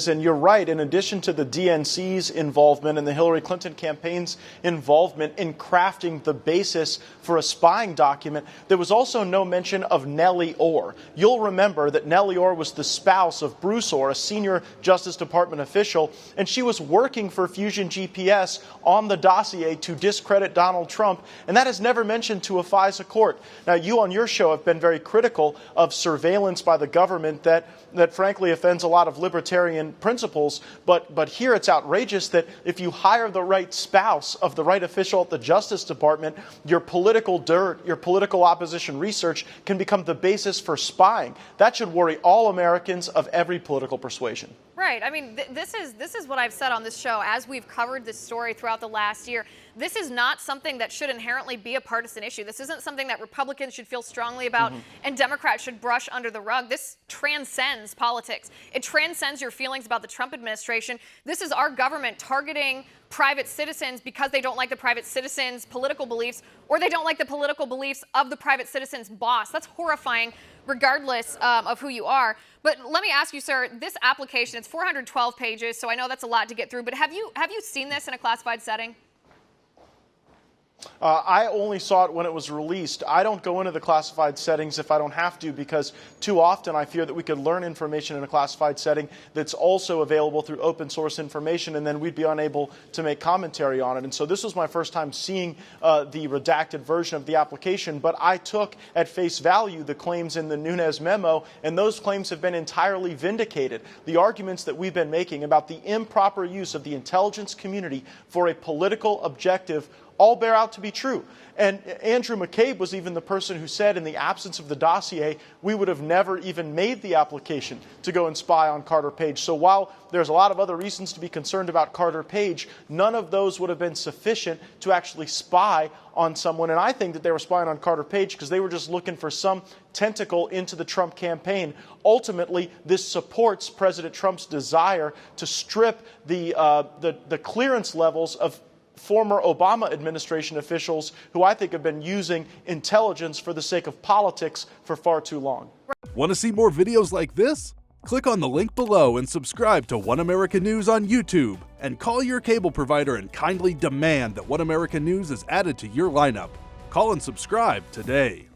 And you're right, in addition to the DNC's involvement and the Hillary Clinton campaign's involvement in crafting the basis for a spying document, there was also no mention of Nellie Ohr. You'll remember that Nellie Ohr was the spouse of Bruce Ohr, a senior Justice Department official, and she was working for Fusion GPS on the dossier to discredit Donald Trump, and that is never mentioned to a FISA court. Now, you on your show have been very critical of surveillance by the government that frankly offends a lot of libertarian principles, but here it's outrageous that if you hire the right spouse of the right official at the Justice Department, your political dirt, your political opposition research can become the basis for spying. That should worry all Americans of every political persuasion. Right. I mean, this is what I've said on this show as we've covered this story throughout the last year. This is not something that should inherently be a partisan issue. This isn't something that Republicans should feel strongly about and Democrats should brush under the rug. This transcends politics. It transcends your feelings about the Trump administration. This is our government targeting private citizens because they don't like the private citizens' political beliefs or they don't like the political beliefs of the private citizen's boss. That's horrifying regardless of who you are. But let me ask you, sir, this application, it's 412 pages, so I know that's a lot to get through, but have you seen this in a classified setting? I only saw it when it was released. I don't go into the classified settings if I don't have to, because too often I fear that we could learn information in a classified setting that's also available through open source information, and then we'd be unable to make commentary on it. And so this was my first time seeing the redacted version of the application, but I took at face value the claims in the Nunes memo, and those claims have been entirely vindicated. The arguments that we've been making about the improper use of the intelligence community for a political objective all bear out to be true. And Andrew McCabe was even the person who said, in the absence of the dossier, we would have never even made the application to go and spy on Carter Page. So while there's a lot of other reasons to be concerned about Carter Page, none of those would have been sufficient to actually spy on someone. And I think that they were spying on Carter Page because they were just looking for some tentacle into the Trump campaign. Ultimately, this supports President Trump's desire to strip the clearance levels of former Obama administration officials who I think have been using intelligence for the sake of politics for far too long. Want to see more videos like this? Click on the link below and subscribe to One American News on YouTube, and call your cable provider and kindly demand that One American News is added to your lineup. Call and subscribe today.